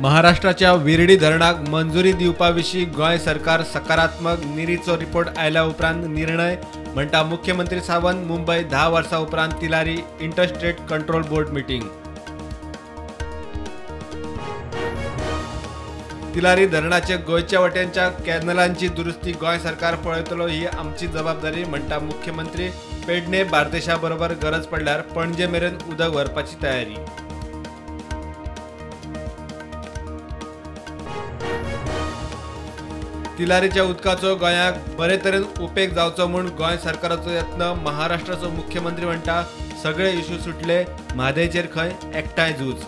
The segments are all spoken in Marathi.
महाराष्ट्राच्या विर्डी धरणाक मंजुरी दिवपाविशीं गोंय सरकार सकारात्मक निरीचो रिपोर्ट आयल्या उपरांत निर्णय म्हणटा मुख्यमंत्री सावंत. मुंबय 10 वर्सां उपरांत Tilari interstate control board meeting. Tilari धरणाचे गोंयच्या वटेनच्या कॅनलांची दुरुस्ती गोंय सरकार पळयतलो, ही आमची जबाबदारी म्हणटा मुख्यमंत्री. पेडणे बार्देशा बरोबर गरज पडल्यार पणजे मेरेन उदक व्हरपाची तयारी. तिलारीच्या उदकाचो गोंयाक बरे तरेन उपेग जावचो म्हूण गोंय सरकाराचो यत्न. महाराष्ट्राचो मुख्यमंत्री म्हणटा सगळे इश्यू सुटले, म्हादयचेर खंय एकठांय झूज.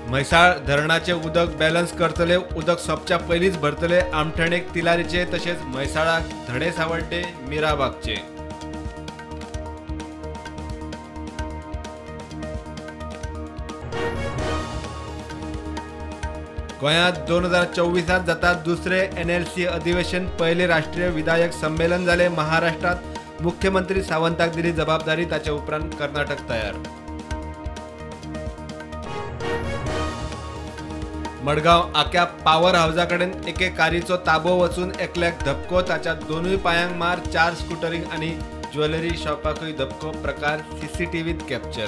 म्हैसाळ धरणाचे उदक बॅलन्स करतले, उदक सोंपच्या पयलींच भरतले. आमठणेक तिलारीचे तशेंच म्हैसाळाक धडे सावड्डे मिराबागचे. गोंयांत 2024 जाता दुसरे NLC अधिवेशन. पहिले राष्ट्रीय विधायक संमेलन जाले महाराष्ट्रात. मुख्यमंत्री सावंताक दिली जबाबदारी, ताचे उपरांत कर्नाटक तयार. मडगांव आख्या पॉवर हाऊसा कडेन एके कारीचो ताबो वचून एकल्याक धपको, ताच्या दोनूय पांयांक मार. 4 स्कुटरिंग आनी ज्वेलरी शॉपाकूय धपको. प्रकार CCTVत कॅप्चर.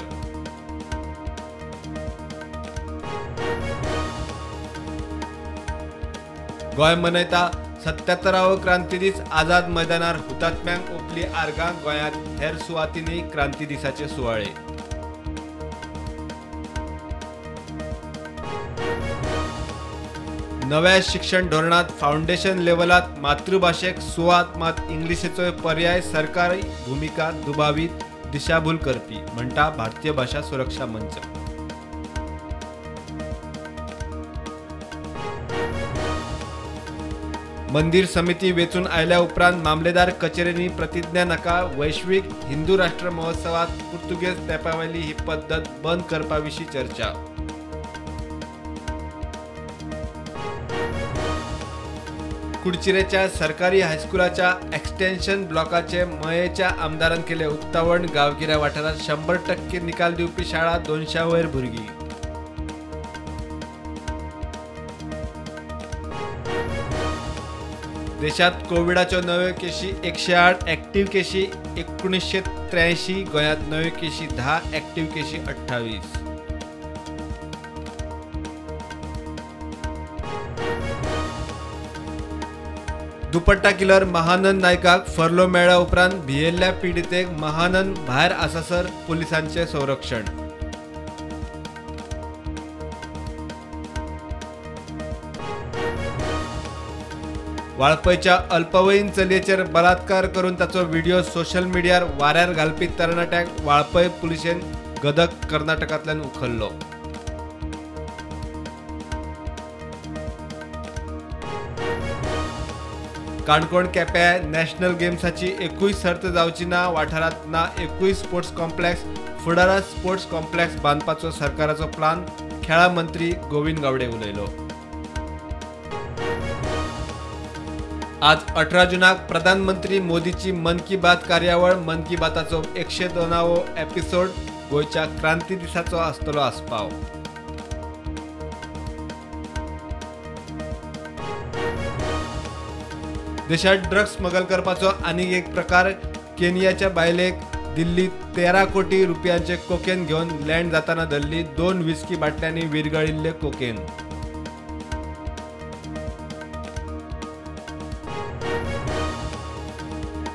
गोंय मनयता 77वो क्रांती दीस. आझाद मैदानार हुतात्म्यांक ओपली आर्गां. गोंयांत हेर सुवातींनी क्रांती दिसाचे सुवाळे. नव्या शिक्षण धोरणात फावंडेशन लेव्हलात मातृभाषेक सुवात, मात इंग्लिशीचो पर्याय. सरकारी भूमिका दुबावीत, दिशाभूल करपी म्हणटा भारतीय भाषा सुरक्षा मंच. मंदिर समिती वेचून आयल्या उपरांत मामलेदार कचेरींनी प्रतिज्ञा नाका. वैश्वीक हिंदू राष्ट्र महोत्सवात पुर्तुगेज तेंपावेली ही पद्दत बंद करपाविशीं चर्चा. कुडचिरेच्या सरकारी हायस्कुलाच्या एक्सटेन्शन ब्लॉकाचे मयेच्या आमदारान केले उक्तावण. गांवगिऱ्या वाठारात 100% निकाल दिवपी शाळा, 200 वयर भुरगीं. देशात कोविडाच्यो नव्यो केशी 108, ॲक्टिव्ह केशी 1983. गोंयांत नव्यो केशी 10, ॲक्टिव्ह केशी 28. दुपट्टा किलर महानंद नायकाक फर्लो मेळ्ळ्या उपरांत भियेल्ल्या पिडीतेक महानंद भायर आसासर पुलिसांचे संरक्षण. वाळपयच्या अल्पवयीन चलयेचेर बलात्कार करून ताचो व्हिडिओ सोशल मिडियार वाऱ्यार घालपी तरणाट्याक वाळपय पुलिशेन गदक कर्नाटकांतल्यान उखल्लो. काणकोण केप्यां नॅशनल गेम्साची एकूय सर्त जावची ना. वाठारांत ना एकूय स्पोर्ट्स कॉम्प्लेक्स. फुडारात स्पोर्ट्स कॉम्प्लेक्स बांदपाचो सरकाराचो प्लान. खेळा मंत्री गोविंद गावडे उलयलो. आज 18 जूनाक प्रधानमंत्री मोदीची मन की बात कार्यावळ. मन की बाताचो 102वो एपिसोड. गोंयच्या क्रांती दिसाचो आसतलो आस्पाव. देशात ड्रग्स स्मगल करपाचो आनीक एक प्रकार. केनियाच्या बायलेक दिल्लीत 13 कोटी रुपयांचे कोकेन घेऊन लँड जाताना धरली. 2 विस्की बाटल्यांनी विरगळिल्ले कोकेन.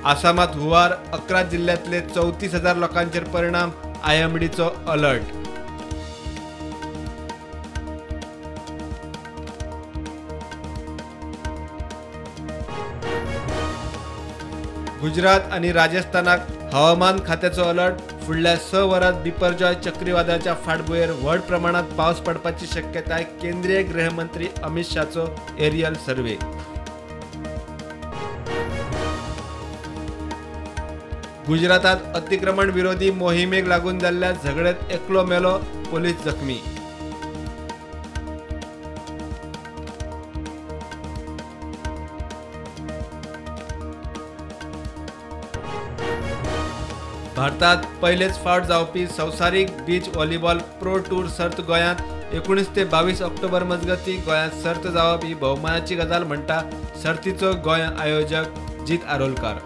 आसामात हुंवार. 11 जिल्ह्यातले 34,000 लोकांचेर परिणाम. IMDचो अलर्ट. गुजरात आणि राजस्थानाक हवामान खात्याचो अलर्ट. फुडल्या 6 वरांत बिपरजॉय चक्रीवादळाच्या फाटभुंयेर व्हड प्रमाणात पावस पडपाची शक्यताय. केंद्रीय गृहमंत्री अमित शाहचो एरियल सर्वे. गुजरातात अतिक्रमण विरोधी मोहिमेक लागून जाल्ल्या झगड्यात एकलो मेलो. पोलीस जखमी. भारतात पहिलेच फावट जावपी संवसारीक बीच व्हॉलीबॉल प्रो टूर सर्त गोंयांत 19 ते 22 ऑक्टोबर मजगती गोंयांत सर्त जावप ही भोवमानाची गजाल म्हणटा सर्तीचो गोंय आयोजक जीत आरोलकार।